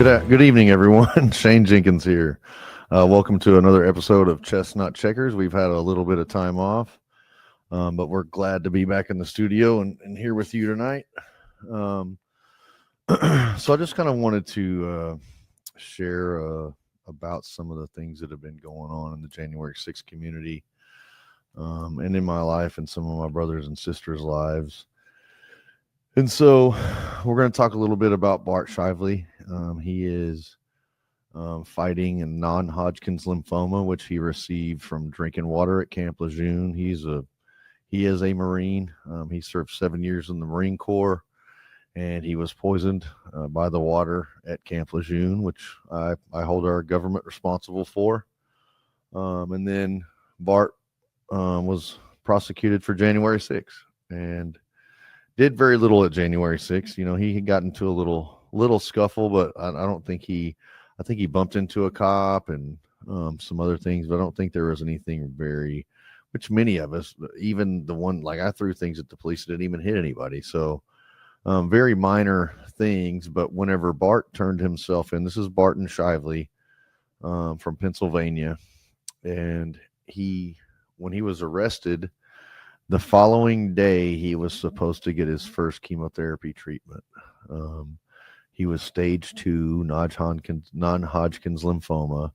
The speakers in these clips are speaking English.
Good evening, everyone. Shane Jenkins here. Welcome to another episode of Chestnut Checkers. We've had a little bit of time off, but we're glad to be back in the studio and here with you tonight. Um, so I just kind of wanted to share about some of the things that have been going on in the January 6th community and in my life and some of my brothers and sisters' lives. And so we're going to talk a little bit about Bart Shively. He is fighting in non-Hodgkin's lymphoma, which he received from drinking water at Camp Lejeune. He is a Marine. He served 7 years in the Marine Corps, and he was poisoned by the water at Camp Lejeune, which I hold our government responsible for. And then Bart was prosecuted for January 6th and did very little at January 6th. You know, he got into a little scuffle, but I don't think I think he bumped into a cop and some other things, but I don't think there was anything which many of us, even the one, like I threw things at the police that didn't even hit anybody. So very minor things, but whenever Bart turned himself in, this is Barton Shively from Pennsylvania, and when he was arrested, the following day, he was supposed to get his first chemotherapy treatment. He was stage 2 non-Hodgkin's lymphoma,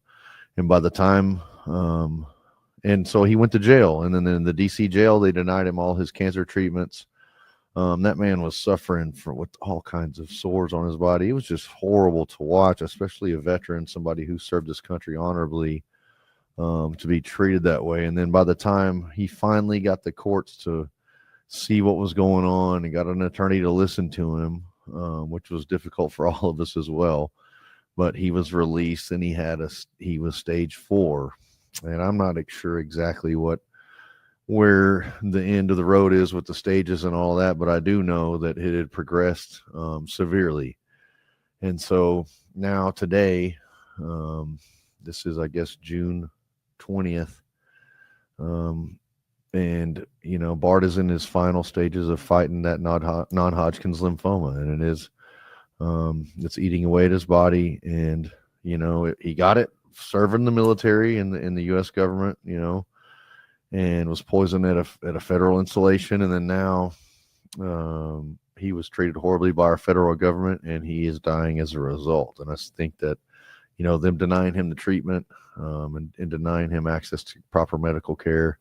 and by the time, and so he went to jail. And then in the DC jail, they denied him all his cancer treatments. That man was suffering with all kinds of sores on his body. It was just horrible to watch, especially a veteran, somebody who served his country honorably, to be treated that way. And then by the time he finally got the courts to see what was going on and got an attorney to listen to him, which was difficult for all of us as well, but he was released and he was stage 4. And I'm not sure exactly where the end of the road is with the stages and all that, but I do know that it had progressed severely. And so now today, this is, I guess, June 20th. And, you know, Bart is in his final stages of fighting that non-Hodgkin's lymphoma, and it's eating away at his body. And, you know, he got it serving the military in the U.S. government, you know, and was poisoned at a federal installation. And then now he was treated horribly by our federal government, and he is dying as a result. And I think that, you know, them denying him the treatment and denying him access to proper medical care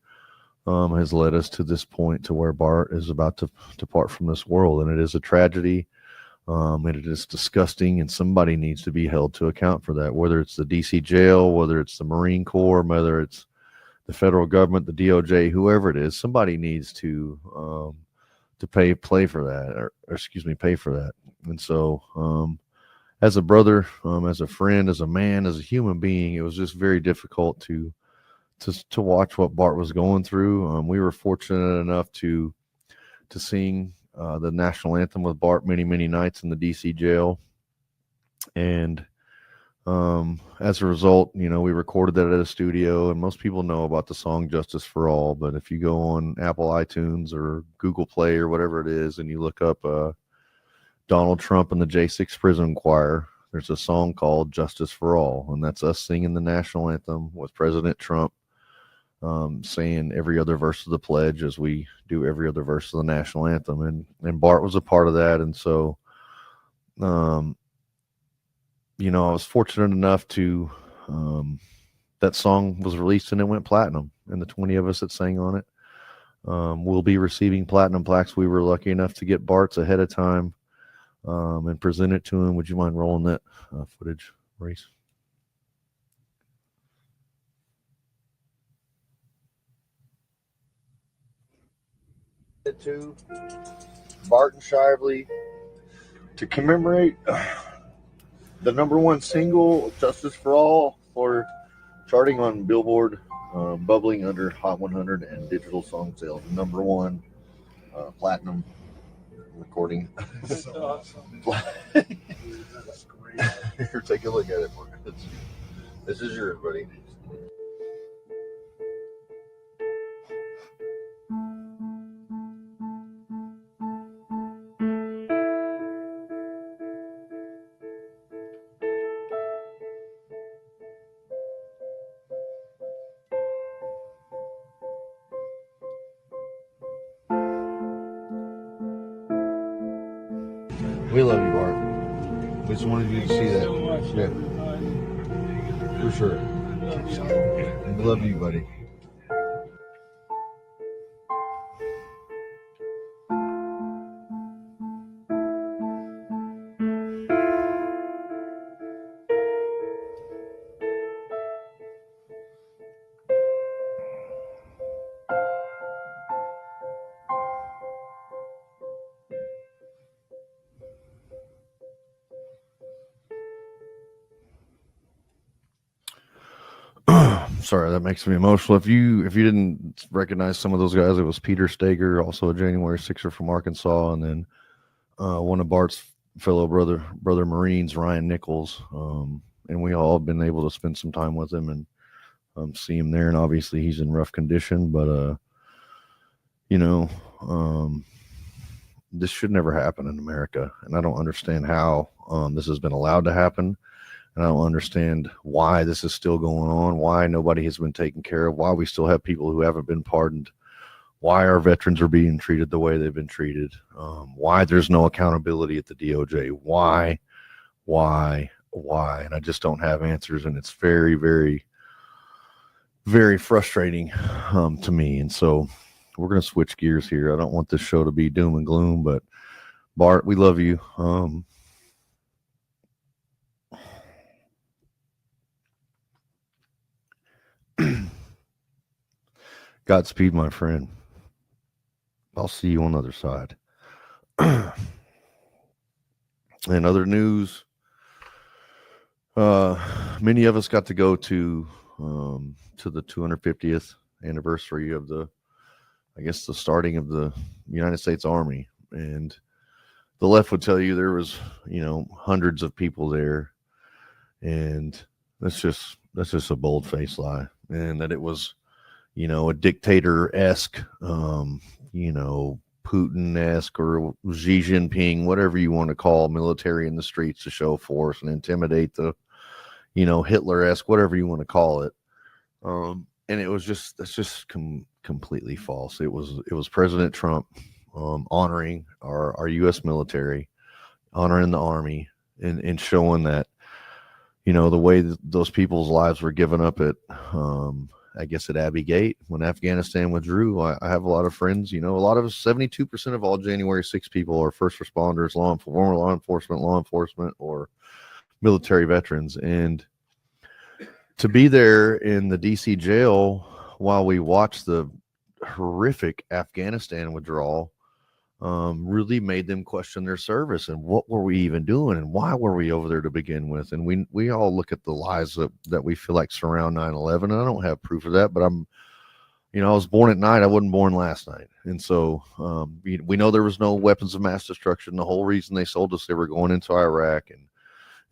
has led us to this point to where Bart is about to depart from this world. And it is a tragedy, and it is disgusting, and somebody needs to be held to account for that, whether it's the DC jail, whether it's the Marine Corps, whether it's the federal government, the DOJ, whoever it is. Somebody needs to pay for that, pay for that. And so as a brother, as a friend, as a man, as a human being, it was just very difficult to watch what Bart was going through. We were fortunate enough to sing the national anthem with Bart many nights in the DC jail, and as a result, you know, we recorded that at a studio. And most people know about the song "Justice for All," but if you go on Apple iTunes or Google Play or whatever it is, and you look up Donald Trump and the J6 Prison Choir, there's a song called "Justice for All," and that's us singing the national anthem with President Trump saying every other verse of the pledge as we do every other verse of the national anthem. And Bart was a part of that. And so, you know, I was fortunate enough to, that song was released and it went platinum. And the 20 of us that sang on it will be receiving platinum plaques. We were lucky enough to get Bart's ahead of time and present it to him. Would you mind rolling that footage, Reese? To Barton Shively to commemorate the #1 single, "Justice for All," for charting on Billboard, bubbling under Hot 100 and digital song sales. #1 platinum recording. That's awesome. That's great. Here, take a look at it. This is yours, buddy. We love you, Bart. We just wanted you to see that. So much. Yeah, for sure. We love you, buddy. Sorry, that makes me emotional. If you didn't recognize some of those guys, it was Peter Stager, also a January 6er from Arkansas, and then one of Bart's fellow brother Marines, Ryan Nichols. And we all have been able to spend some time with him and see him there. And obviously he's in rough condition, but this should never happen in America. And I don't understand how this has been allowed to happen. And I don't understand why this is still going on, why nobody has been taken care of, why we still have people who haven't been pardoned, why our veterans are being treated the way they've been treated, why there's no accountability at the DOJ, why, and I just don't have answers, and it's very, very, very frustrating to me. And so we're going to switch gears here. I don't want this show to be doom and gloom, but Bart, we love you. Godspeed, my friend. I'll see you on the other side. And other news, many of us got to go to the 250th anniversary of the starting of the United States Army. And the left would tell you there was, hundreds of people there. And that's just a bold-faced lie. And that it was, a dictator-esque, Putin-esque or Xi Jinping, whatever you want to call military in the streets to show force and intimidate the, Hitler-esque, whatever you want to call it. And it was that's completely false. It was President Trump honoring our U.S. military, honoring the Army, and showing that, the way that those people's lives were given up at, at Abbey Gate when Afghanistan withdrew. I have a lot of friends, a lot of 72% of all January 6 people are first responders, former law enforcement, or military veterans. And to be there in the DC jail while we watched the horrific Afghanistan withdrawal really made them question their service and what were we even doing and why were we over there to begin with. And we all look at the lies that we feel like surround 9/11, and I don't have proof of that, but I was born at night. I wasn't born last night. And so we know there was no weapons of mass destruction. The whole reason they sold us, they were going into Iraq and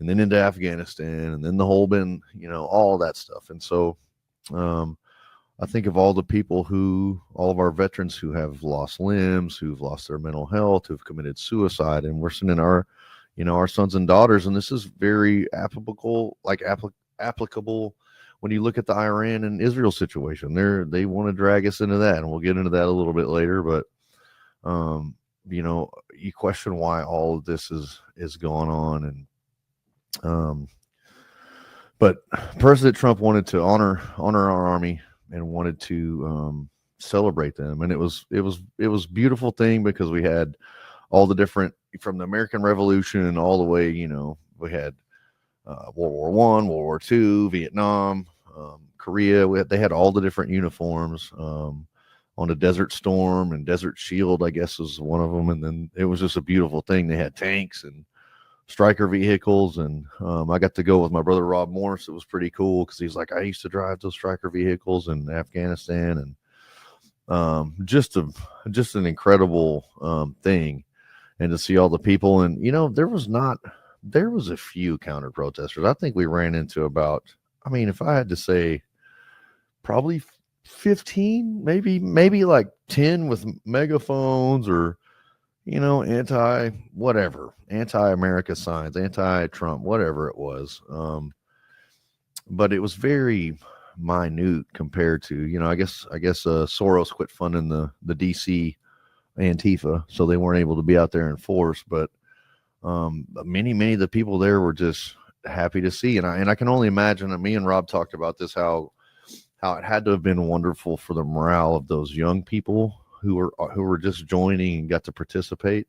then into Afghanistan, and then the whole all of that stuff. And so I think of all the people all of our veterans who have lost limbs, who've lost their mental health, who've committed suicide, and we're sending our sons and daughters. And this is very applicable when you look at the Iran and Israel situation. They want to drag us into that, and we'll get into that a little bit later. But you question why all of this is going on, and but President Trump wanted to honor our Army and wanted to celebrate them. And it was a beautiful thing because we had all the different, from the American Revolution all the way, we had World War I, World War II, Vietnam, Korea. They had all the different uniforms on the Desert Storm, and Desert Shield, I guess, was one of them. And then it was just a beautiful thing. They had tanks and Stryker vehicles, and I got to go with my brother Rob Morris. It was pretty cool because he's like, I used to drive those Stryker vehicles in Afghanistan, and just an incredible thing, and to see all the people. And there was a few counter protesters. I think we ran into about, if I had to say, probably 15, maybe like 10 with megaphones or anti-America signs, anti-Trump, whatever it was. But it was very minute compared to, I guess Soros quit funding the DC Antifa, so they weren't able to be out there in force. But Many of the people there were just happy to see. And I can only imagine, and me and Rob talked about this, how it had to have been wonderful for the morale of those young people who were just joining and got to participate,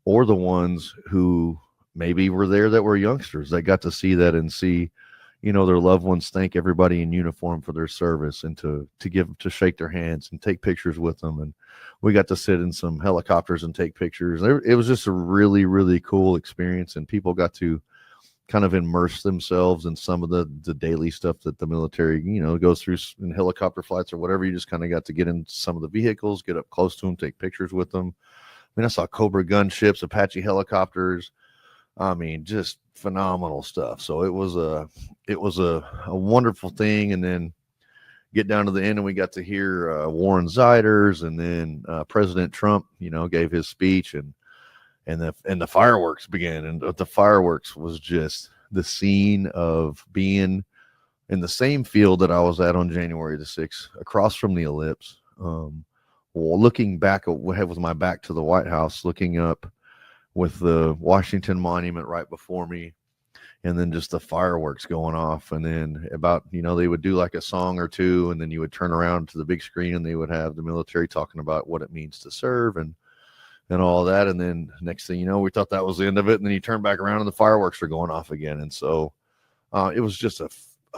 or the ones who maybe were there that were youngsters that got to see that and see, their loved ones thank everybody in uniform for their service, and to shake their hands and take pictures with them. And we got to sit in some helicopters and take pictures. It was just a really, really cool experience, and people got to kind of immerse themselves in some of the daily stuff that the military, goes through in helicopter flights or whatever. You just kind of got to get in some of the vehicles, get up close to them, take pictures with them. I mean, I saw Cobra gunships, Apache helicopters. I mean, just phenomenal stuff. So it was a wonderful thing. And then get down to the end, and we got to hear Warren Zeiders, and then President Trump, gave his speech, and the fireworks began. And the fireworks was just the scene of being in the same field that I was at on January the 6th, across from the ellipse. Looking back with my back to the White House, looking up with the Washington Monument right before me, and then just the fireworks going off. And then they would do like a song or two, and then you would turn around to the big screen, and they would have the military talking about what it means to serve and all that. And then next thing you know, we thought that was the end of it. And then you turn back around and the fireworks are going off again. And so it was just a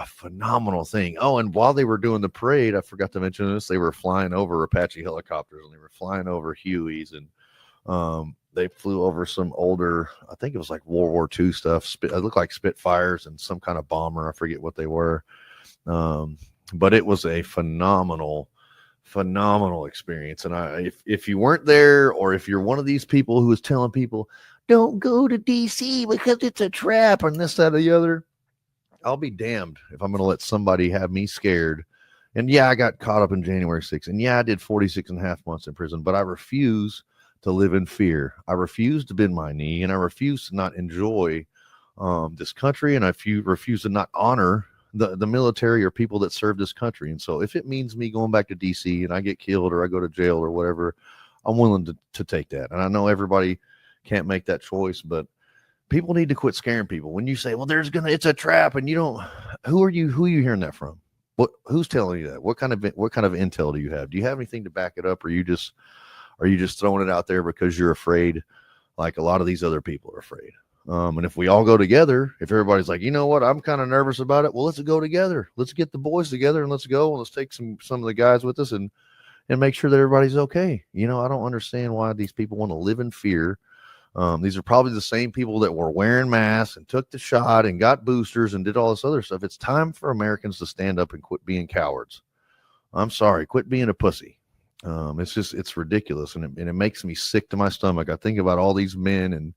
phenomenal thing. Oh, and while they were doing the parade, I forgot to mention this, they were flying over Apache helicopters, and they were flying over Hueys, and they flew over some older, I think it was like World War II stuff. It looked like Spitfires and some kind of bomber. I forget what they were. But it was a phenomenal experience. And if you weren't there, or if you're one of these people who is telling people, don't go to DC because it's a trap and this, that, or the other, I'll be damned if I'm going to let somebody have me scared. And yeah, I got caught up in January 6th. And yeah, I did 46 and a half months in prison, but I refuse to live in fear. I refuse to bend my knee, and I refuse to not enjoy this country. And I refuse to not honor the military or people that serve this country. And so if it means me going back to DC and I get killed or I go to jail or whatever, I'm willing to take that. And I know everybody can't make that choice, but people need to quit scaring people. When you say, well, it's a trap, and who are you hearing that from? Who's telling you that? What kind of intel do you have? Do you have anything to back it up? Or are you just throwing it out there because you're afraid, like a lot of these other people are afraid? And if we all go together, if everybody's like, you know what, I'm kind of nervous about it, well, let's go together. Let's get the boys together and let's go, and let's take some of the guys with us and make sure that everybody's okay. I don't understand why these people want to live in fear. These are probably the same people that were wearing masks and took the shot and got boosters and did all this other stuff. It's time for Americans to stand up and quit being cowards. I'm sorry, quit being a pussy. It's ridiculous, and it makes me sick to my stomach. I think about all these men, and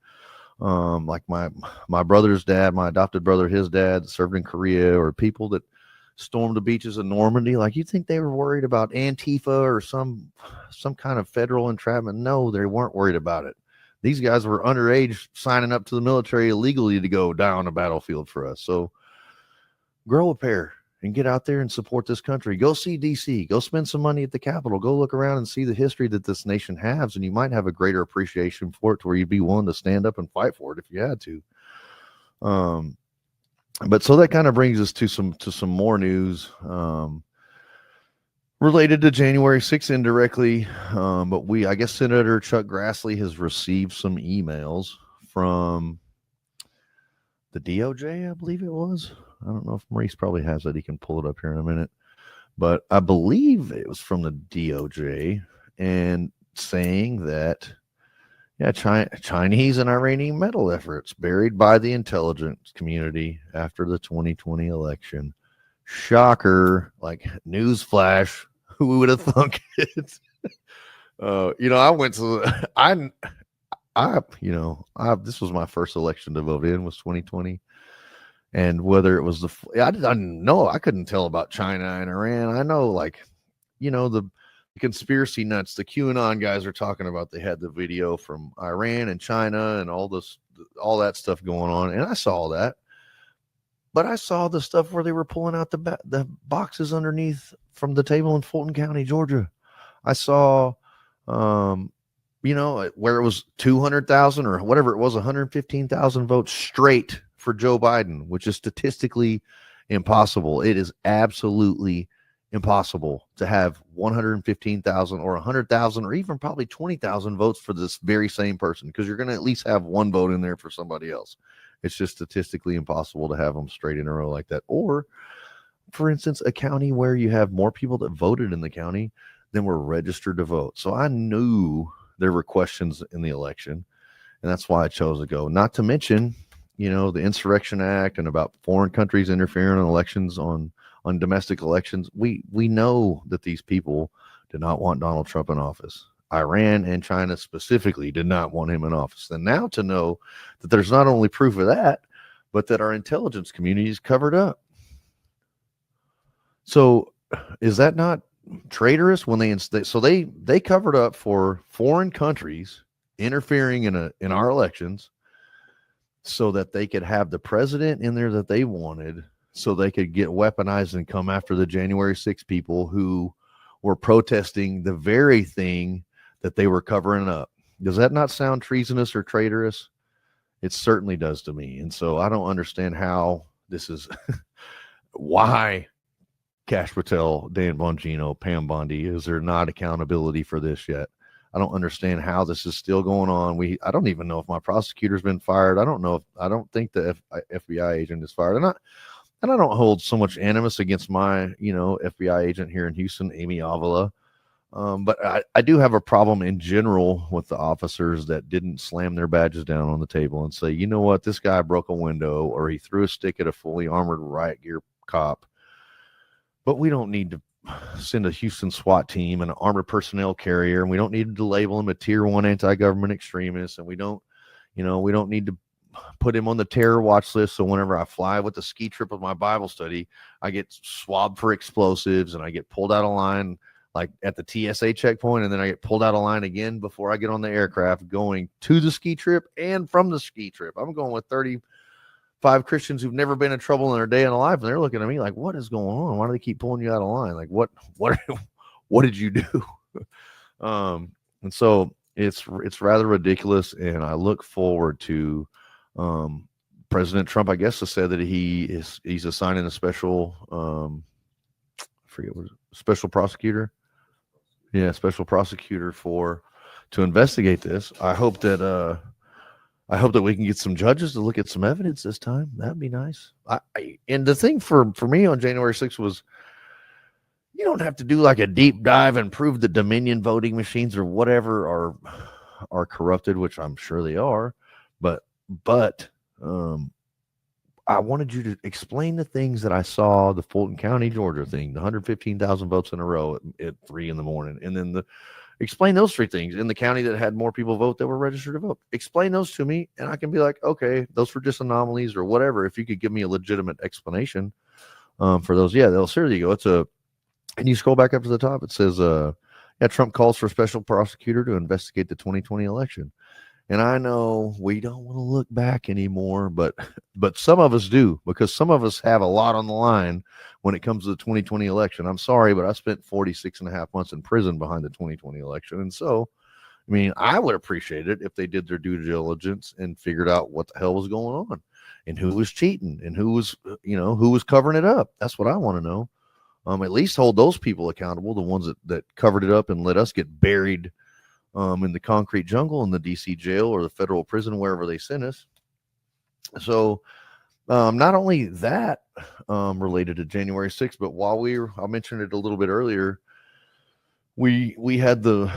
like my brother's dad, my adopted brother, his dad served in Korea, or people that stormed the beaches of Normandy. Like, you think they were worried about Antifa or some kind of federal entrapment? No, they weren't worried about it. These guys were underage, signing up to the military illegally to go down a battlefield for us. So grow a pair and get out there and support this country. Go see DC. Go spend some money at the Capitol. Go look around and see the history that this nation has, and you might have a greater appreciation for it, to where you'd be willing to stand up and fight for it if you had to. But so that kind of brings us to some more news related to January 6th indirectly. But I guess Senator Chuck Grassley has received some emails from the DOJ, I believe it was. I don't know if Maurice probably has it. He can pull it up here in a minute. But I believe it was from the DOJ, and saying that, Chinese and Iranian metal efforts buried by the intelligence community after the 2020 election. Shocker, like newsflash. Who would have thunk it? I went to, this was my first election to vote in, was 2020. And whether it was I didn't know, I couldn't tell about China and Iran. I know, the conspiracy nuts, the QAnon guys are talking about, they had the video from Iran and China and all that stuff going on. And I saw that, but I saw the stuff where they were pulling out the boxes underneath from the table in Fulton County, Georgia. I saw, where it was 200,000 or whatever it was, 115,000 votes straight for Joe Biden, which is statistically impossible. It is absolutely impossible to have 115,000 or 100,000 or even probably 20,000 votes for this very same person, because you're going to at least have one vote in there for somebody else. It's just statistically impossible to have them straight in a row like that. Or, for instance, a county where you have more people that voted in the county than were registered to vote. So I knew there were questions in the election, and that's why I chose to go. Not to mention, the Insurrection Act and about foreign countries interfering in elections, on domestic elections. We know that these people did not want Donald Trump in office. Iran and China specifically did not want him in office. And now to know that there's not only proof of that, but that our intelligence community is covered up. So is that not traitorous when they covered up for foreign countries interfering in our elections so that they could have the president in there that they wanted, so they could get weaponized and come after the January 6 people who were protesting the very thing that they were covering up. Does that not sound treasonous or traitorous? It certainly does to me. And so I don't understand how this is why Kash Patel, Dan Bongino, Pam Bondi, is there not accountability for this yet? I don't understand how this is still going on. I don't even know if my prosecutor's been fired. I don't think the FBI agent is fired. And I don't hold so much animus against my, FBI agent here in Houston, Amy Avila. But I do have a problem in general with the officers that didn't slam their badges down on the table and say, you know what, this guy broke a window or he threw a stick at a fully armored riot gear cop. But we don't need to send a Houston SWAT team and an armored personnel carrier, and we don't need to label him a tier 1 anti-government extremist, and we don't need to put him on the terror watch list. So whenever I fly with the ski trip of my Bible study, I get swabbed for explosives and I get pulled out of line like at the TSA checkpoint, and then I get pulled out of line again before I get on the aircraft going to the ski trip and from the ski trip. I'm going with 35 Christians who've never been in trouble in their day in life, and they're looking at me like, what is going on? Why do they keep pulling you out of line? Like, what did you do? And so it's rather ridiculous, and I look forward to President Trump, I guess, has said that he's assigning a special special prosecutor. Yeah, special prosecutor to investigate this. I hope that we can get some judges to look at some evidence this time. That'd be nice. And the thing for me on January 6th was, you don't have to do like a deep dive and prove that Dominion voting machines or whatever are corrupted, which I'm sure they are. But I wanted you to explain the things that I saw, the Fulton County, Georgia thing, the 115,000 votes in a row at 3 a.m. And then explain those 3 things in the county that had more people vote that were registered to vote. Explain those to me, and I can be like, okay, those were just anomalies or whatever. If you could give me a legitimate explanation for those. Yeah, there you go. And you scroll back up to the top. It says, Trump calls for a special prosecutor to investigate the 2020 election. And I know we don't want to look back anymore, but some of us do, because some of us have a lot on the line when it comes to the 2020 election. I'm sorry, but I spent 46 and a half months in prison behind the 2020 election. And so, I mean, I would appreciate it if they did their due diligence and figured out what the hell was going on and who was cheating and who was covering it up. That's what I want to know. At least hold those people accountable, the ones that covered it up and let us get buried in the concrete jungle in the DC jail or the federal prison, wherever they sent us. So not only that related to January 6th, but I mentioned it a little bit earlier, we had the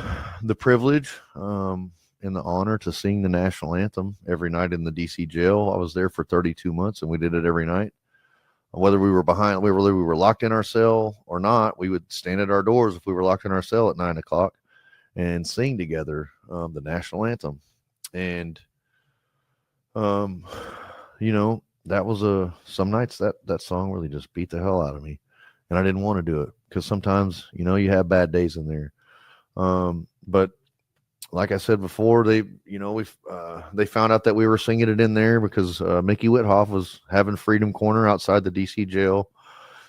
privilege and the honor to sing the national anthem every night in the DC jail. I was there for 32 months and we did it every night. Whether we were locked in our cell or not, we would stand at our doors if we were locked in our cell at 9 o'clock and sing together the national anthem. And that was some nights that song really just beat the hell out of me, and I didn't want to do it because sometimes you have bad days in there. But like I said before, they found out that we were singing it in there because Mickey Whithoff was having Freedom Corner outside the DC jail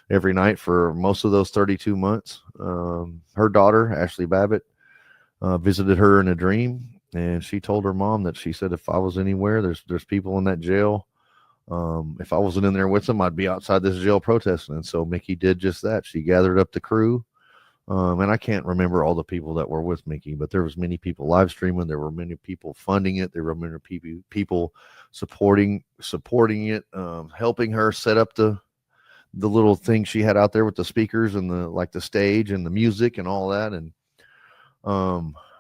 every night for most of those 32 months. Her daughter, Ashley Babbitt, visited her in a dream, and she told her mom that she said if I was anywhere, there's people in that jail. If I wasn't in there with them, I'd be outside this jail protesting. And so Mickey did just that. She gathered up the crew. And I can't remember all the people that were with Mickey, but there was many people live streaming. There were many people funding it. There were many people supporting it, helping her set up the little thing she had out there with the speakers and the stage and the music and all that. And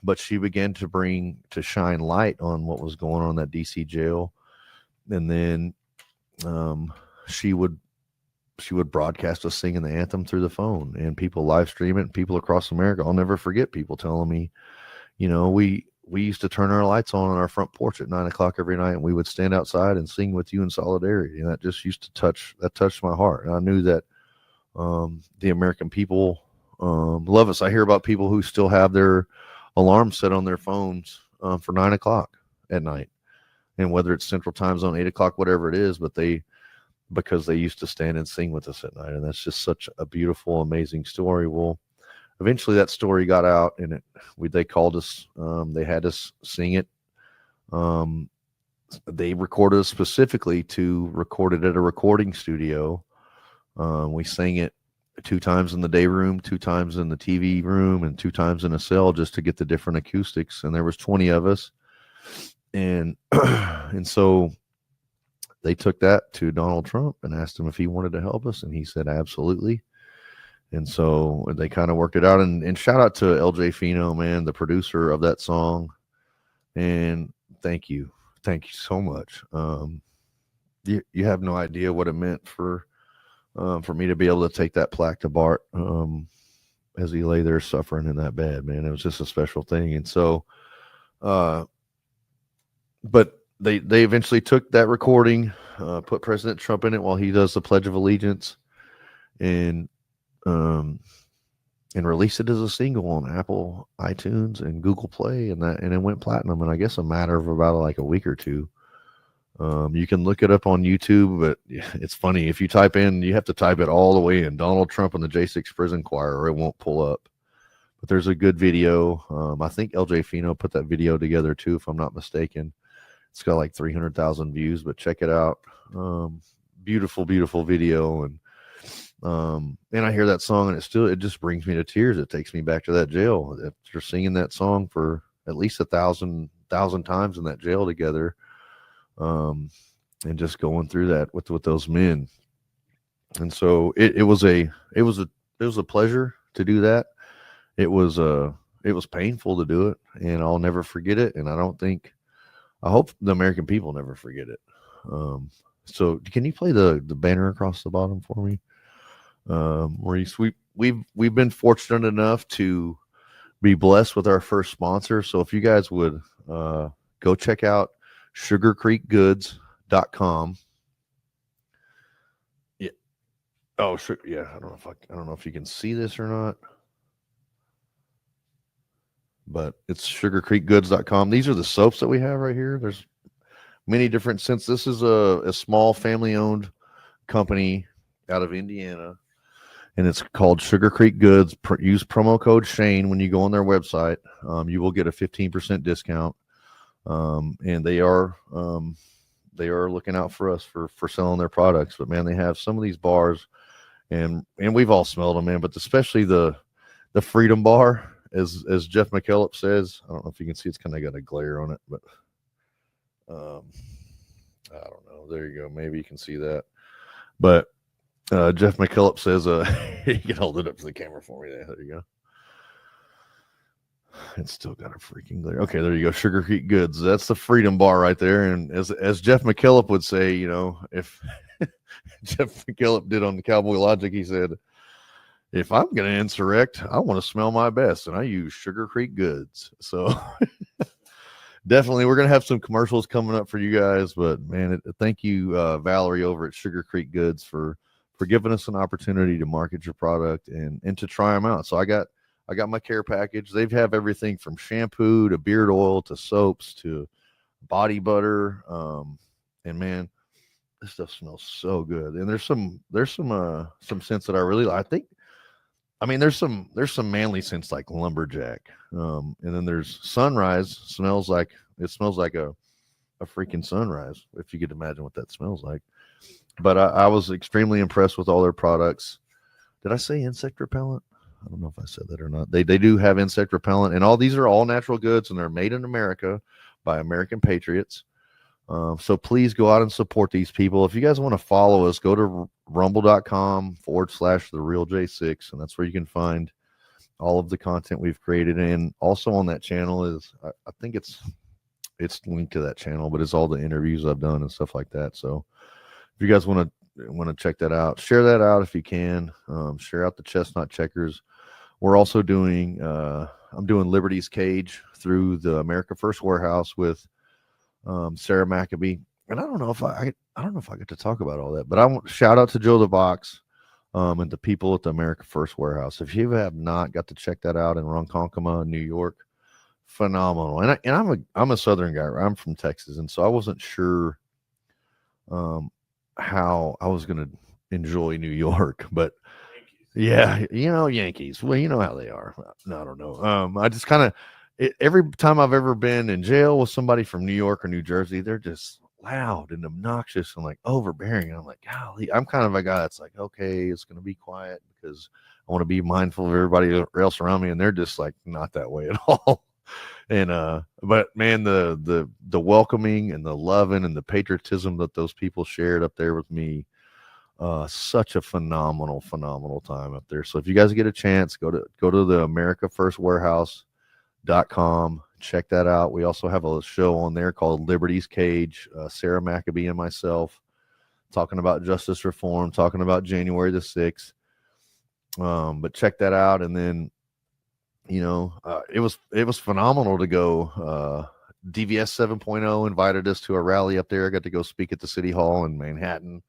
but she began to shine light on what was going on in that DC jail. And then she would broadcast us singing the anthem through the phone, and people live stream it, and people across America. I'll never forget people telling me, we used to turn our lights on our front porch at 9:00 every night, and we would stand outside and sing with you in solidarity. And that just used to touched my heart. And I knew that the American people love us. I hear about people who still have their alarms set on their phones for 9:00 at night, and whether it's Central Time Zone, 8:00, whatever it is, because they used to stand and sing with us at night. And that's just such a beautiful, amazing story. Well, eventually that story got out, and they called us. They had us sing it. They recorded us specifically to record it at a recording studio. We sang it 2 times in the day room, 2 times in the TV room, and 2 times in a cell, just to get the different acoustics. And there was 20 of us. And so they took that to Donald Trump and asked him if he wanted to help us, and he said absolutely. And so they kind of worked it out. And shout out to LJ Fino, man, the producer of that song. And thank you so much. You have no idea what it meant for me to be able to take that plaque to Bart as he lay there suffering in that bed, man. It was just a special thing. And so, but they eventually took that recording, put President Trump in it while he does the Pledge of Allegiance, and released it as a single on Apple iTunes and Google Play, and it went platinum in, I guess, a matter of about like a week or two. You can look it up on YouTube, but it's funny. If you type in, you have to type it all the way in, Donald Trump and the J6 Prison Choir, or it won't pull up. But there's a good video. I think LJ Fino put that video together too, if I'm not mistaken. It's got like 300,000 views, but check it out. Beautiful, beautiful video. And I hear that song, and it just brings me to tears. It takes me back to that jail. After singing that song for at least 1,000 times in that jail together, and just going through that with those men. And so it was a pleasure to do that. It was painful to do it, and I'll never forget it. And I hope the American people never forget it. So can you play the banner across the bottom for me? Maurice, we've been fortunate enough to be blessed with our first sponsor. So if you guys would go check out sugarcreekgoods.com. Yeah. Oh, sure. Yeah. I don't know if you can see this or not, but it's sugarcreekgoods.com. These are the soaps that we have right here. There's many different scents. This is a small family-owned company out of Indiana, and it's called Sugar Creek Goods. Use promo code Shane when you go on their website. You will get a 15% discount. And they are looking out for us for selling their products. But man, they have some of these bars, and we've all smelled them, man. But especially the Freedom Bar, as Jeff McKillop says. I don't know if you can see; it's kind of got a glare on it, but I don't know. There you go. Maybe you can see that. But Jeff McKillop says, you can hold it up to the camera for me. There you go. It's still got a freaking glare. Okay, there you go. Sugar Creek Goods. That's the Freedom Bar right there. And as Jeff McKillop would say, if Jeff McKillop did on the Cowboy Logic, he said, if I'm going to insurrect, I want to smell my best, and I use Sugar Creek Goods. So definitely, we're going to have some commercials coming up for you guys. But man, thank you, Valerie over at Sugar Creek Goods for giving us an opportunity to market your product and to try them out. So I got my care package. They have everything from shampoo to beard oil to soaps to body butter. And man, this stuff smells so good. And there's some scents that I really like. I mean, there's some manly scents like lumberjack, and then there's sunrise. Smells like a freaking sunrise, if you could imagine what that smells like. But I was extremely impressed with all their products. Did I say insect repellent? I don't know if I said that or not. They do have insect repellent, and all these are all natural goods, and they're made in America by American patriots. So please go out and support these people. If you guys want to follow us, go to rumble.com/therealj6, and that's where you can find all of the content we've created. And also on that channel is, I think it's linked to that channel, but it's all the interviews I've done and stuff like that. So if you guys want to check that out, share that out if you can. Share out the Chestnut Checkers. We're also doing I'm doing Liberty's Cage through the America First Warehouse with Sarah Maccabee. And I don't know if I get to talk about all that, but I want shout out to Joe the Box and the people at the America First Warehouse. If you have not got to check that out in Ronkonkoma, New York, phenomenal. And I'm a Southern guy. I'm from Texas, and so I wasn't sure how I was going to enjoy New York, but yeah, Yankees. Well, you know how they are. No, I don't know. I just kind of every time I've ever been in jail with somebody from New York or New Jersey, they're just loud and obnoxious and like overbearing. And I'm like, golly, I'm kind of a guy that's like, okay, it's going to be quiet because I want to be mindful of everybody else around me. And they're just like not that way at all. And but man, the welcoming and the loving and the patriotism that those people shared up there with me, such a phenomenal time up there. So if you guys get a chance, go to the AmericaFirstWarehouse.com. Check that out. We also have a show on there called Liberty's Cage. Sarah Maccabee and myself talking about justice reform, talking about January the 6th. But check that out. And then, it was phenomenal to go. DVS 7.0 invited us to a rally up there. I got to go speak at the City Hall in Manhattan.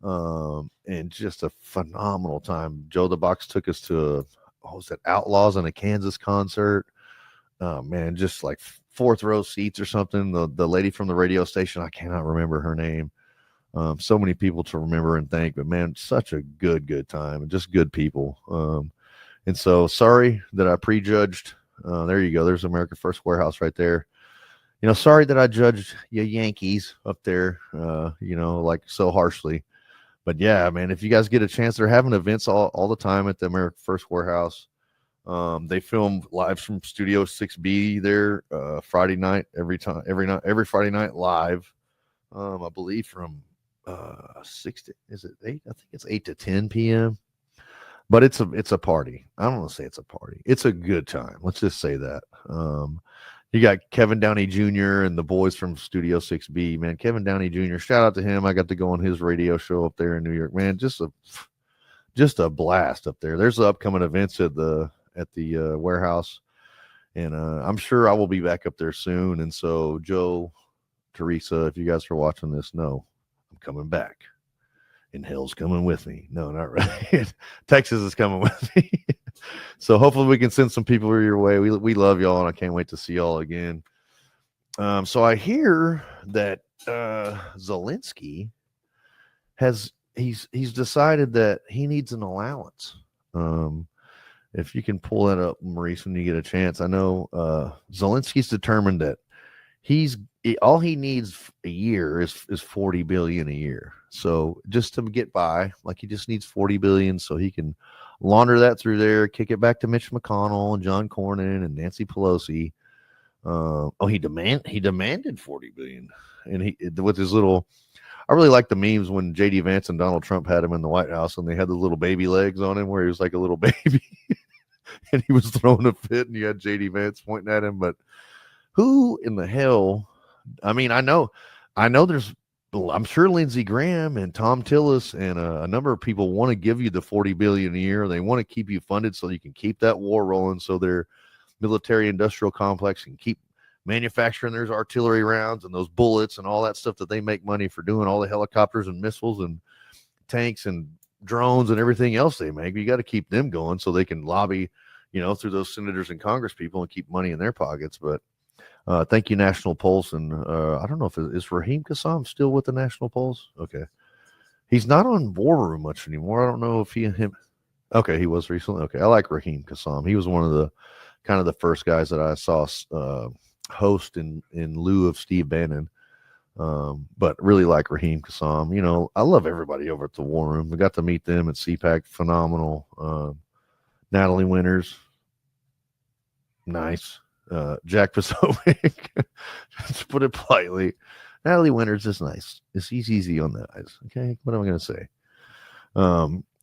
And just a phenomenal time. Joe the Box took us to Outlaws in a Kansas concert. Man, just like fourth row seats or something. The lady from the radio station, I cannot remember her name. So many people to remember and thank, but man, such a good time and just good people. And so sorry that I prejudged. There you go. There's America First Warehouse right there. Sorry that I judged you Yankees up there, like so harshly. But yeah, man, if you guys get a chance, they're having events all the time at the America First Warehouse. They film live from Studio 6B there Friday night, every Friday night live. I believe from 6 to, is it 8? I think it's 8 to 10 p.m. But it's a party. I don't want to say it's a party. It's a good time. Let's just say that. You got Kevin Downey Jr. and the boys from Studio 6B, man. Kevin Downey Jr., shout out to him. I got to go on his radio show up there in New York, man. Just a blast up there. There's the upcoming events at the warehouse, and I'm sure I will be back up there soon. And so, Joe, Teresa, if you guys are watching this, know I'm coming back. And hell's coming with me. No, not really. Texas is coming with me. So hopefully we can send some people your way. We love y'all, and I can't wait to see y'all again. So I hear that Zelensky he's decided that he needs an allowance. If you can pull that up, Maurice, when you get a chance. I know Zelensky's determined that all he needs a year is $40 billion a year. So just to get by, like he just needs $40 billion so he can launder that through there, kick it back to Mitch McConnell and John Cornyn and Nancy Pelosi. He demanded $40 billion, and he with his little. I really like the memes when J.D. Vance and Donald Trump had him in the White House, and they had the little baby legs on him, where he was like a little baby, and he was throwing a fit, and you had J.D. Vance pointing at him. But who in the hell? I mean, I know I'm sure Lindsey Graham and Tom Tillis and a number of people want to give you the $40 billion a year. They want to keep you funded so you can keep that war rolling, so their military industrial complex can keep manufacturing their artillery rounds and those bullets and all that stuff that they make money for doing, all the helicopters and missiles and tanks and drones and everything else they make. You got to keep them going so they can lobby, through those senators and Congress people and keep money in their pockets. But thank you, National Pulse. And I don't know if is Raheem Kassam still with the National Pulse. Okay. He's not on War Room much anymore. I don't know if he and him. Okay, he was recently. Okay, I like Raheem Kassam. He was one of the kind of the first guys that I saw host in lieu of Steve Bannon. But really like Raheem Kassam. You know, I love everybody over at the War Room. We got to meet them at CPAC. Phenomenal. Natalie Winters, nice. Jack Posobiec, to put it politely, Natalie Winters is nice. She's easy on the eyes. Okay, what am I going to say?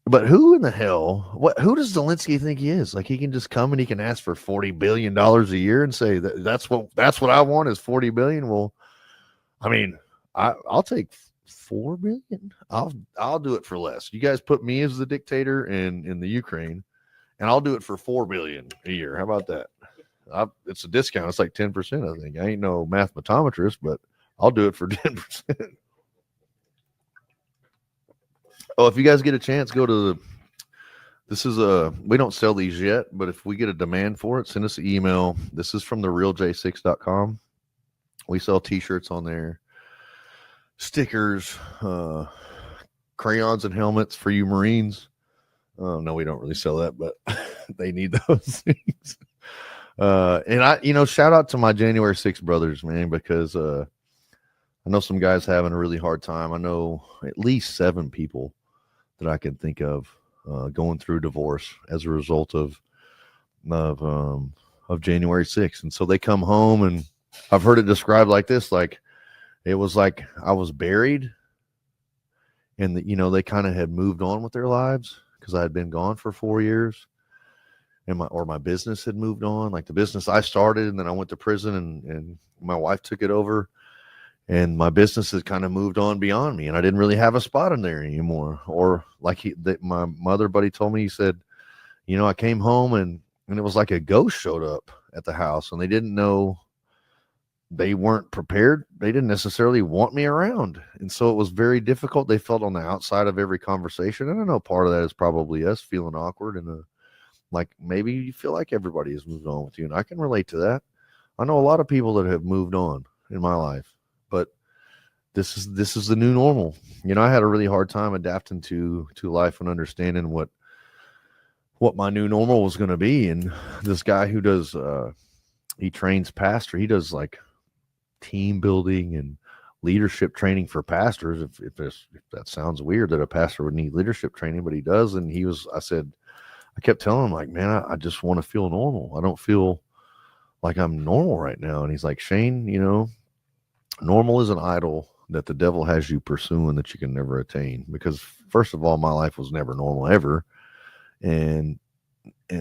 But who in the hell? Who does Zelensky think he is? Like he can just come and he can ask for $40 billion a year and say that's what I want is $40 billion. Well, I mean, I'll take $4 billion. I'll do it for less. You guys put me as the dictator in the Ukraine, and I'll do it for $4 billion a year. How about that? It's a discount. It's like 10%. I think I ain't no mathematometrist, but I'll do it for 10%. Oh, if you guys get a chance, go to we don't sell these yet, but if we get a demand for it, send us an email. This is from therealj6.com. We sell t-shirts on there, stickers, crayons and helmets for you Marines. No, we don't really sell that, but they need those things. And shout out to my January 6th brothers, man, because I know some guys having a really hard time. I know at least 7 people that I can think of going through divorce as a result of January 6th. And so they come home, and I've heard it described like this, like it was like I was buried, and they kind of had moved on with their lives because I had been gone for 4 years. And my business had moved on, like the business I started, and then I went to prison, and my wife took it over, and my business had kind of moved on beyond me, and I didn't really have a spot in there anymore. Or like my mother buddy told me, he said, I came home and it was like a ghost showed up at the house, and they didn't know, they weren't prepared. They didn't necessarily want me around, and so it was very difficult. They felt on the outside of every conversation, and I know part of that is probably us feeling awkward and like maybe you feel like everybody has moved on with you. And I can relate to that. I know a lot of people that have moved on in my life, but this is the new normal. I had a really hard time adapting to life and understanding what my new normal was going to be. And this guy who does, he trains pastor. He does like team building and leadership training for pastors. If that sounds weird that a pastor would need leadership training, but he does. And I kept telling him, like, man, I just want to feel normal. I don't feel like I'm normal right now. And he's like, Shane, normal is an idol that the devil has you pursuing that you can never attain. Because first of all, my life was never normal ever. And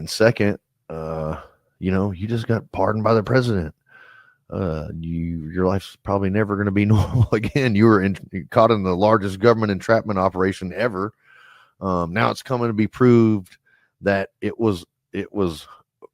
second, you just got pardoned by the president. Your life's probably never going to be normal again. You were caught in the largest government entrapment operation ever. Now it's coming to be proved that it was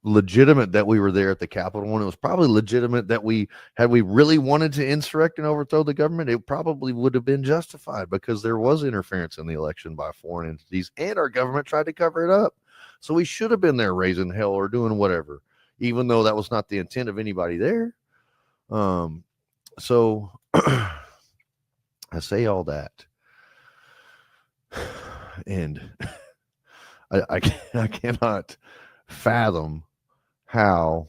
legitimate that we were there at the Capitol, and it was probably legitimate that had we really wanted to insurrect and overthrow the government, it probably would have been justified because there was interference in the election by foreign entities, and our government tried to cover it up. So we should have been there raising hell or doing whatever, even though that was not the intent of anybody there. So I say all that, and I cannot fathom how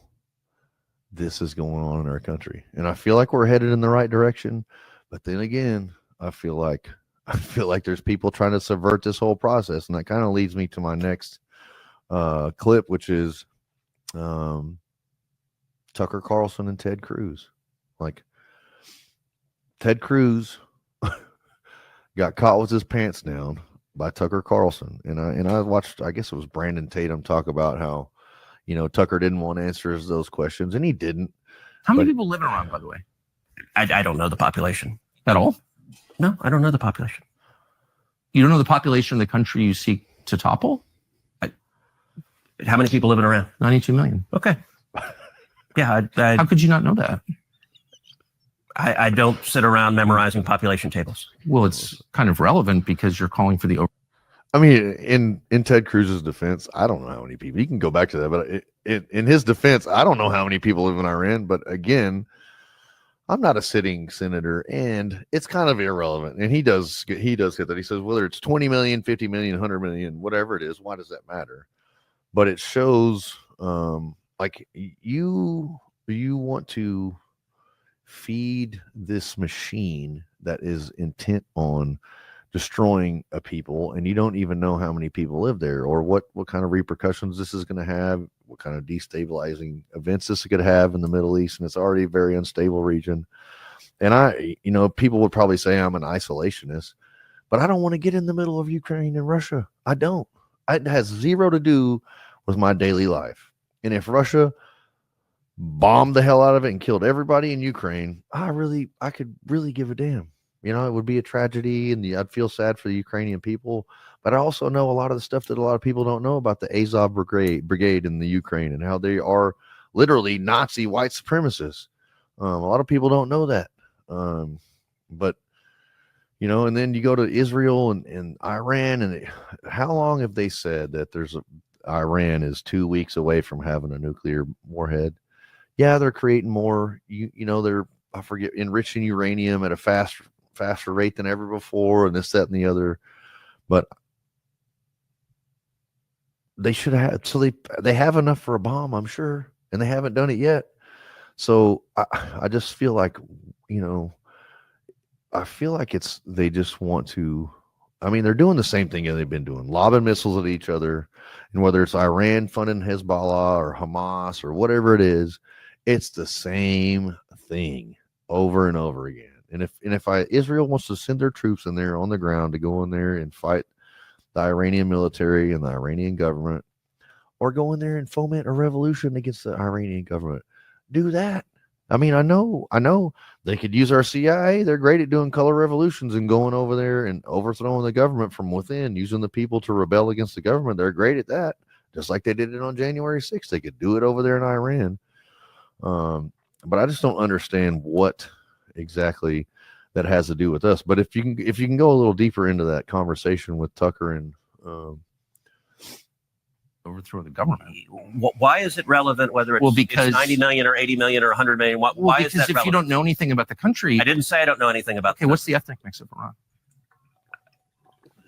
this is going on in our country. And I feel like we're headed in the right direction. But then again, I feel like there's people trying to subvert this whole process. And that kind of leads me to my next clip, which is Tucker Carlson and Ted Cruz. Like, Ted Cruz got caught with his pants down by Tucker Carlson. And I watched, I guess it was Brandon Tatum talk about how, Tucker didn't want answers to those questions, and he didn't. How many people live in Iran, by the way? I don't know the population. At all? No, I don't know the population. You don't know the population of the country you seek to topple? How many people live in Iran? 92 million. Okay. Yeah. How could you not know that? I don't sit around memorizing population tables. Well, it's kind of relevant because you're calling for the I mean, in Ted Cruz's defense, I don't know how many people. You can go back to that, but in his defense, I don't know how many people live in Iran. But again, I'm not a sitting senator, and it's kind of irrelevant. And he does get that. He says whether it's 20 million, 50 million, 100 million, whatever it is, why does that matter? But it shows like you want to feed this machine that is intent on destroying a people, and you don't even know how many people live there or what kind of repercussions this is going to have, what kind of destabilizing events this is going to have in the Middle East. And it's already a very unstable region. And people would probably say I'm an isolationist, but I don't want to get in the middle of Ukraine and Russia. I don't. It has zero to do with my daily life. And if Russia bombed the hell out of it and killed everybody in Ukraine, I could really give a damn. It would be a tragedy, and I'd feel sad for the Ukrainian people. But I also know a lot of the stuff that a lot of people don't know about the Azov brigade in the Ukraine and how they are literally Nazi white supremacists. A lot of people don't know that. But and then you go to Israel and Iran, and how long have they said that Iran is 2 weeks away from having a nuclear warhead? Yeah, they're creating more. They're enriching uranium at a faster rate than ever before, and this, that, and the other. But they should have. So they have enough for a bomb, I'm sure, and they haven't done it yet. So I just feel like they just want to. I mean, they're doing the same thing that they've been doing, lobbing missiles at each other, and whether it's Iran funding Hezbollah or Hamas or whatever it is, it's the same thing over and over again. And if Israel wants to send their troops in there on the ground to go in there and fight the Iranian military and the Iranian government, or go in there and foment a revolution against the Iranian government, do that. I mean, I know they could use our CIA. They're great at doing color revolutions and going over there and overthrowing the government from within, using the people to rebel against the government. They're great at that, just like they did it on January 6th. They could do it over there in Iran. But I just don't understand what exactly that has to do with us. But if you can go a little deeper into that conversation with Tucker and overthrow the government. Why is it relevant whether it's, because it's 90 million or 80 million or 100 million? Why is that because if relevant? you don't know anything about the country, I didn't say I don't know anything about. Okay, what's the ethnic mix of Iran?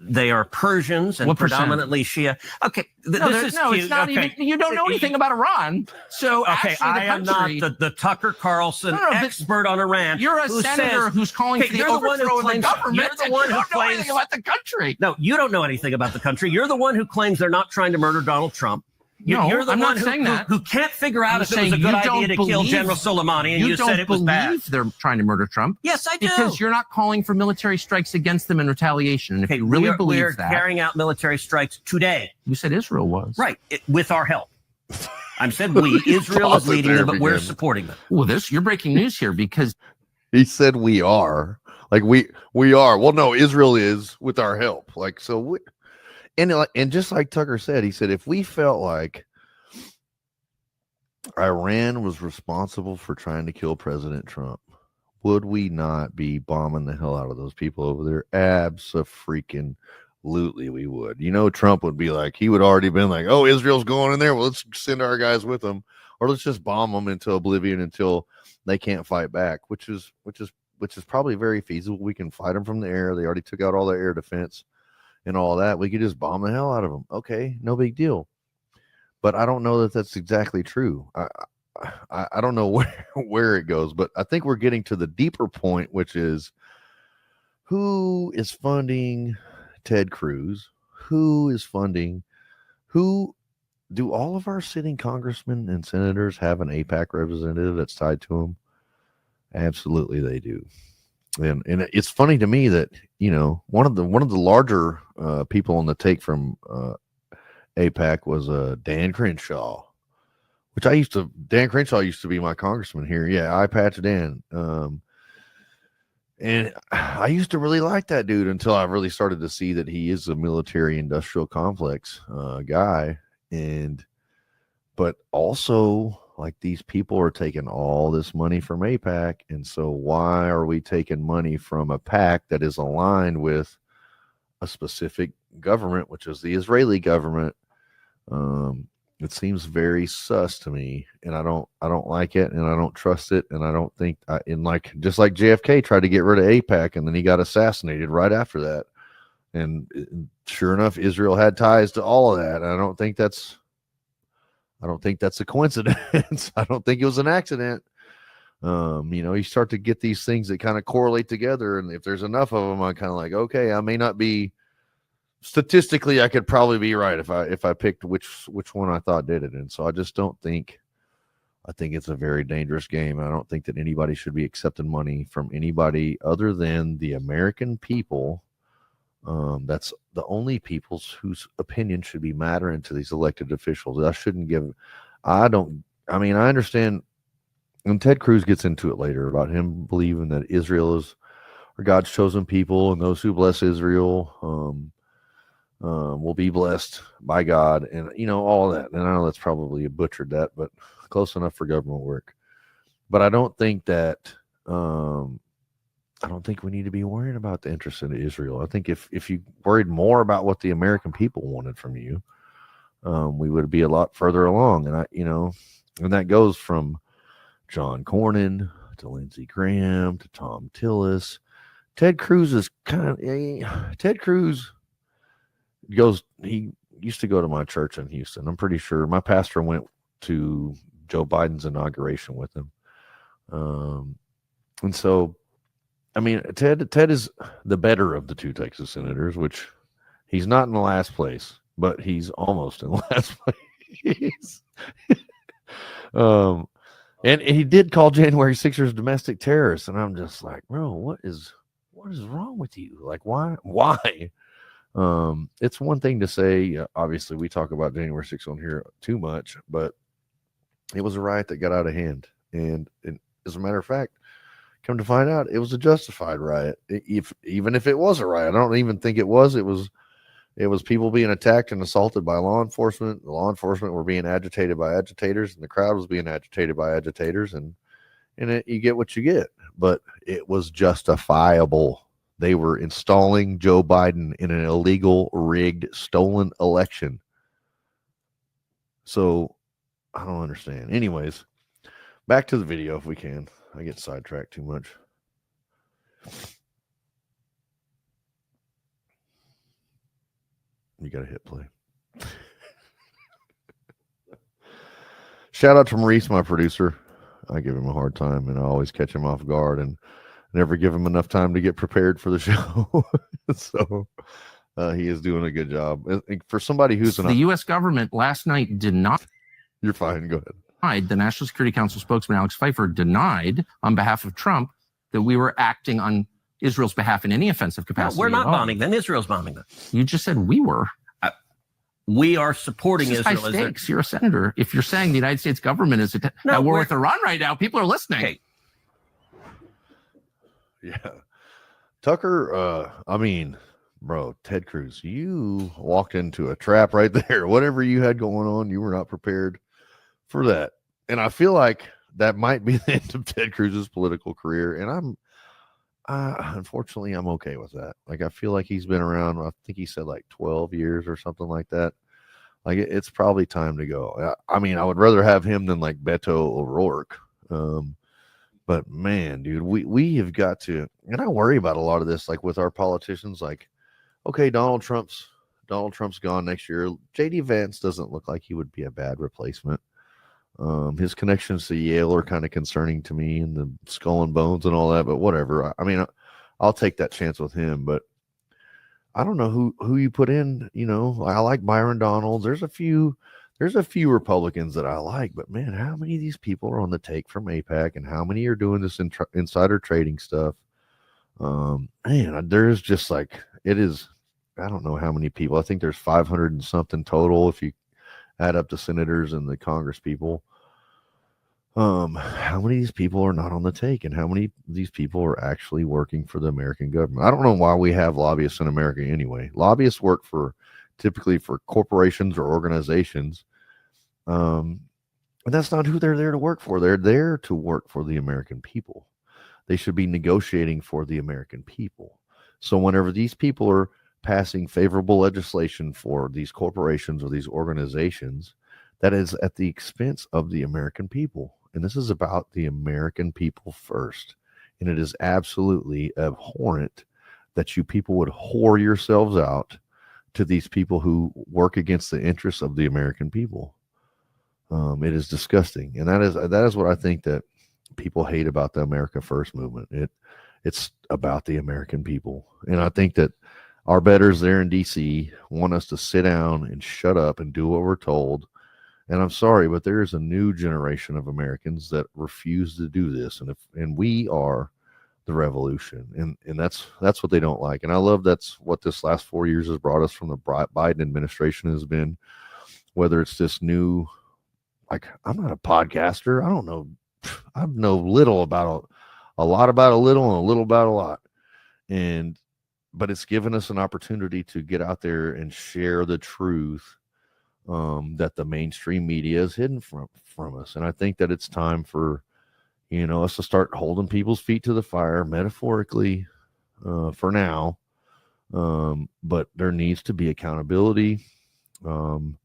They are Persians and What percent? predominantly Shia. Okay, It's cute. not Okay. even. You don't know anything about Iran, so Okay, actually, I am not the Tucker Carlson expert on Iran. You're a senator who's calling for the you're the one who overthrow of the claims- government. you're the and one you who don't know claims- anything about the country. No, you don't know anything about the country. You're the one who claims they're not trying to murder Donald Trump. No, You're the I'm one not saying that. who can't figure out I'm if it was a saying good you idea don't to kill believe- General Soleimani, and you said it was don't bad. believe they're trying to murder Trump. Yes, I do. Because you're not calling for military strikes against them in retaliation. And if you really we're believe that, carrying out military strikes today. you said Israel was. Right, with our help. I said we. Israel is leading them, but we're again. supporting them. Well, you're breaking news here because he said we are. Like we are. Well, no, Israel is with our help. Like, so and just like Tucker said, he said if we felt like Iran was responsible for trying to kill President Trump, would we not be bombing the hell out of those people over there? Abso-freaking-lutely we would. Trump would be like, he would already been like, oh, Israel's going in there. Well, let's send our guys with them, or let's just bomb them into oblivion until they can't fight back, which is probably very feasible. We can fight them from the air. They already took out all their air defense and all that. We could just bomb the hell out of them. Okay, no big deal. But I don't know that that's exactly true. I don't know where it goes, but I think we're getting to the deeper point, which is who is funding Ted Cruz? Who do all of our sitting congressmen and senators have an AIPAC representative that's tied to them? Absolutely, they do. And it's funny to me that one of the larger people on the take from AIPAC was Dan Crenshaw, which Dan Crenshaw used to be my congressman here. Yeah, I patch Dan. And I used to really like that dude until I really started to see that he is a military industrial complex guy. But also, like, these people are taking all this money from AIPAC. And so why are we taking money from a PAC that is aligned with a specific government, which is the Israeli government? It seems very sus to me, and I don't like it, and I don't trust it, and I don't think just like JFK tried to get rid of AIPAC, and then he got assassinated right after that. And sure enough, Israel had ties to all of that. I don't think that's a coincidence. I don't think it was an accident. You start to get these things that kind of correlate together, and if there's enough of them, I'm kind of like, okay, I may not be statistically, I could probably be right if I picked which one I thought did it. And so I just don't think. I think it's a very dangerous game. I don't think that anybody should be accepting money from anybody other than the American people. That's the only peoples whose opinion should be mattering to these elected officials. I understand, and Ted Cruz gets into it later about him believing that Israel is God's chosen people, and those who bless Israel will be blessed by God, and all that. And I know that's probably butchered that, but close enough for government work. But I don't think that I don't think we need to be worrying about the interest in Israel. I think if you worried more about what the American people wanted from you, we would be a lot further along. And and that goes from John Cornyn to Lindsey Graham to Tom Tillis. Ted Cruz is Ted Cruz he used to go to my church in Houston. I'm pretty sure my pastor went to Joe Biden's inauguration with him. And so, Ted is the better of the two Texas senators, which he's not in the last place, but he's almost in the last place. And he did call January 6ers domestic terrorists. And I'm just like, bro, what is wrong with you? Like, why? It's one thing to say, obviously we talk about January 6th on here too much, but it was a riot that got out of hand. And as a matter of fact, come to find out, it was a justified riot. Even if it was a riot, I don't even think it was. It was people being attacked and assaulted by law enforcement. The law enforcement were being agitated by agitators, and the crowd was being agitated by agitators, and you get what you get. But it was justifiable. They were installing Joe Biden in an illegal, rigged, stolen election. So I don't understand. Anyways, back to the video if we can. I get sidetracked too much. You got to hit play. Shout out to Maurice, my producer. I give him a hard time, and I always catch him off guard and never give him enough time to get prepared for the show. So he is doing a good job. For somebody who's the U.S. government last night did not. You're fine. Go ahead. The National Security Council spokesman Alex Pfeiffer denied on behalf of Trump that we were acting on Israel's behalf in any offensive capacity. No, we're not bombing them. Israel's bombing them. You just said we were. We are supporting Israel. High stakes. You're a senator. If you're saying the United States government is at war with Iran right now, people are listening. Okay. Yeah. Tucker, bro, Ted Cruz, you walked into a trap right there. Whatever you had going on, you were not prepared for that. And I feel like that might be the end of Ted Cruz's political career. And unfortunately, I'm okay with that. Like, I feel like he's been around, I think he said like 12 years or something like that. Like, it's probably time to go. I would rather have him than like Beto O'Rourke. But man, dude, we have got to, and I worry about a lot of this, like with our politicians, like, okay, Donald Trump's gone next year. JD Vance doesn't look like he would be a bad replacement. His connections to Yale are kind of concerning to me, and the Skull and Bones and all that, but whatever. I'll take that chance with him, but I don't know who you put in. I like Byron Donalds. There's a few Republicans that I like, but man, how many of these people are on the take from AIPAC, and how many are doing this insider trading stuff? There's just like, it is, I don't know how many people. I think there's 500 and something total if you add up the senators and the Congress people. How many of these people are not on the take, and how many of these people are actually working for the American government? I don't know why we have lobbyists in America anyway. Lobbyists work typically for corporations or organizations. And that's not who they're there to work for. They're there to work for the American people. They should be negotiating for the American people. So whenever these people are passing favorable legislation for these corporations or these organizations, that is at the expense of the American people. And this is about the American people first. And it is absolutely abhorrent that you people would whore yourselves out to these people who work against the interests of the American people. It is disgusting. And that is what I think that people hate about the America First movement. It's about the American people. And I think that our betters there in DC want us to sit down and shut up and do what we're told. And I'm sorry, but there is a new generation of Americans that refuse to do this. And we are the revolution. And that's what they don't like. And I love that's what this last 4 years has brought us from the Biden administration has been, whether it's this new, like, I'm not a podcaster. I don't know. I know little about a lot about a little and a little about a lot. But it's given us an opportunity to get out there and share the truth that the mainstream media is hidden from us. And I think that it's time for, us to start holding people's feet to the fire, metaphorically, for now. But there needs to be accountability. And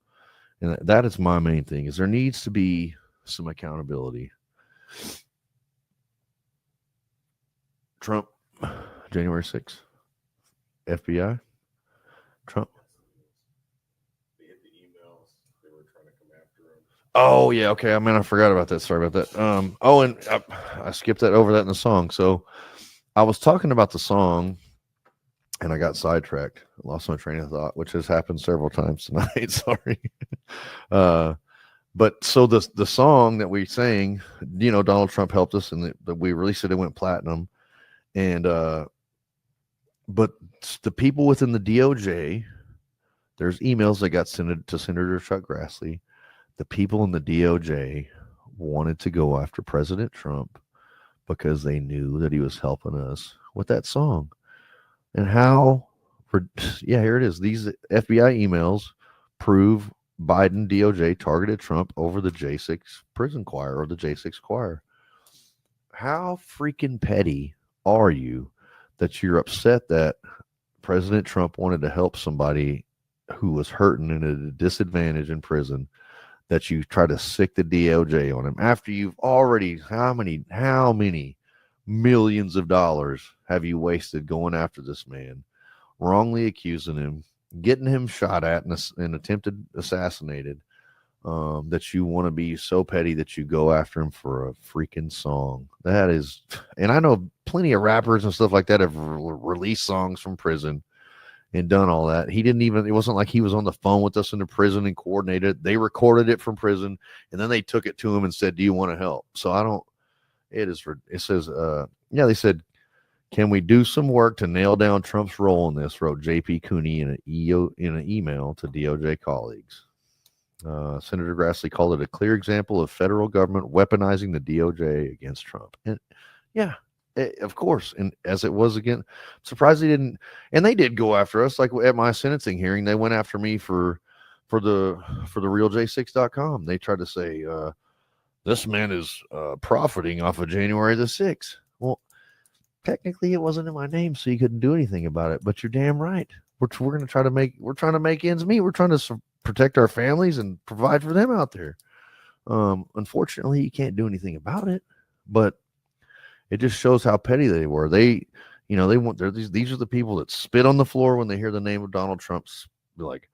that is my main thing, is there needs to be some accountability. Trump, January 6th. FBI, Trump. Oh yeah, okay. I mean, I forgot about that. Sorry about that. And I skipped over that in the song. So I was talking about the song, and I got sidetracked. I lost my train of thought, which has happened several times tonight. Sorry. But so the song that we sang, Donald Trump helped us, and we released it. It went platinum, and but the people within the DOJ, there's emails that got sent to Senator Chuck Grassley. The people in the DOJ wanted to go after President Trump because they knew that he was helping us with that song. And here it is. These FBI emails prove Biden DOJ targeted Trump over the J6 prison choir or the J6 choir. How freaking petty are you that you're upset that President Trump wanted to help somebody who was hurting and at a disadvantage in prison, that you try to sick the DOJ on him after you've already, how many millions of dollars have you wasted going after this man, wrongly accusing him, getting him shot at and attempted assassinated, that you want to be so petty that you go after him for a freaking song. That is, and I know plenty of rappers and stuff like that have released songs from prison and done all that. It wasn't like he was on the phone with us in the prison and coordinated. They recorded it from prison, and then they took it to him and said, "Do you want to help?" So it says, they said, "Can we do some work to nail down Trump's role in this?" wrote JP Cooney in an email to DOJ colleagues. Senator Grassley called it a clear example of federal government weaponizing the DOJ against Trump. And yeah, of course. And as it was again, surprised they didn't. And they did go after us. Like at my sentencing hearing, they went after me for the realj6.com. They tried to say, this man is profiting off of January the 6th. Well, technically it wasn't in my name, so you couldn't do anything about it. But you're damn right. We're trying to make ends meet. We're trying to protect our families and provide for them out there. Unfortunately, you can't do anything about it, but it just shows how petty they were. These are the people that spit on the floor when they hear the name of Donald Trump, like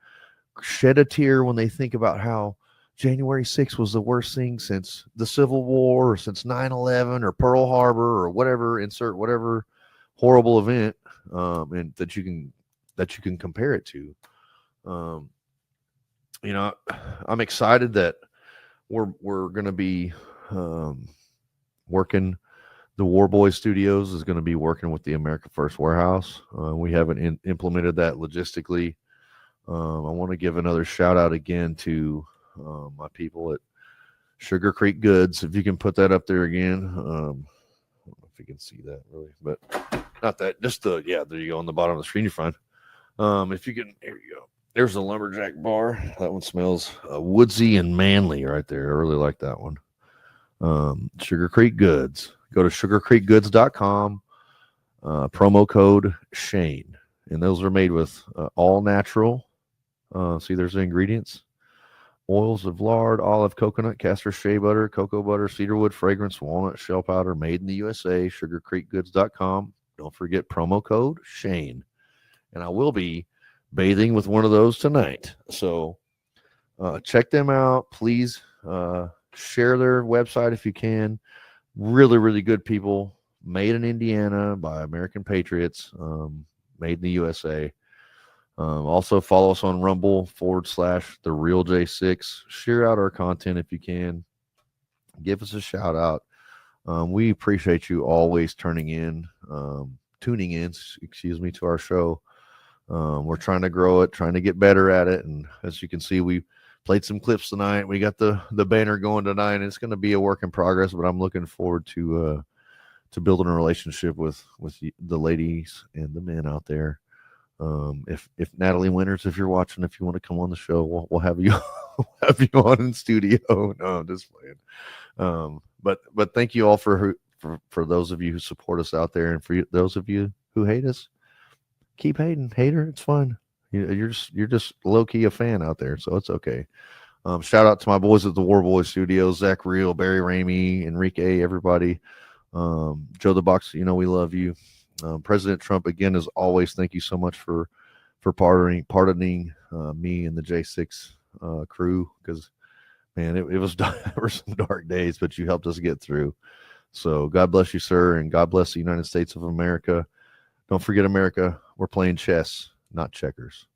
shed a tear when they think about how January 6th was the worst thing since the Civil War or since 9/11 or Pearl Harbor or whatever, insert whatever horrible event, and that you can compare it to. I'm excited that we're going to be working. The War Boys Studios is going to be working with the America First Warehouse. We haven't implemented that logistically. I want to give another shout out again to my people at Sugar Creek Goods. If you can put that up there again. I don't know if you can see that really, but not that. Just there you go on the bottom of the screen. You're fine. If you can, there you go. There's the Lumberjack bar. That one smells woodsy and manly right there. I really like that one. Sugar Creek Goods. Go to sugarcreekgoods.com. Promo code Shane. And those are made with all natural. See, there's the ingredients. oils of lard, olive, coconut, castor, shea butter, cocoa butter, cedarwood fragrance, walnut shell powder, made in the USA, sugarcreekgoods.com. Don't forget promo code Shane. And I will be bathing with one of those tonight. So check them out. Please share their website if you can. Really, really good people. Made in Indiana by American patriots. Made in the USA. Also follow us on Rumble /The Real J6. Share out our content if you can. Give us a shout out. We appreciate you always tuning in to our show. We're trying to grow it, trying to get better at it. And as you can see, we played some clips tonight. We got the banner going tonight. It's going to be a work in progress, but I'm looking forward to building a relationship with the ladies and the men out there. If Natalie Winters, if you're watching, if you want to come on the show, we'll have you have you on in studio. No, I'm just playing. But thank you all for those of you who support us out there, and for those of you who hate us, keep hating. Hater, it's fun. You're just low key a fan out there, so it's okay. Shout out to my boys at the War Boys Studios, Zach Reel, Barry Ramey, Enrique, everybody. Joe the Box, we love you. President Trump, again, as always, thank you so much for pardoning me and the J6 crew, because man, it was there were some dark days, but you helped us get through. So God bless you, sir, and God bless the United States of America. Don't forget, America, we're playing chess, not checkers.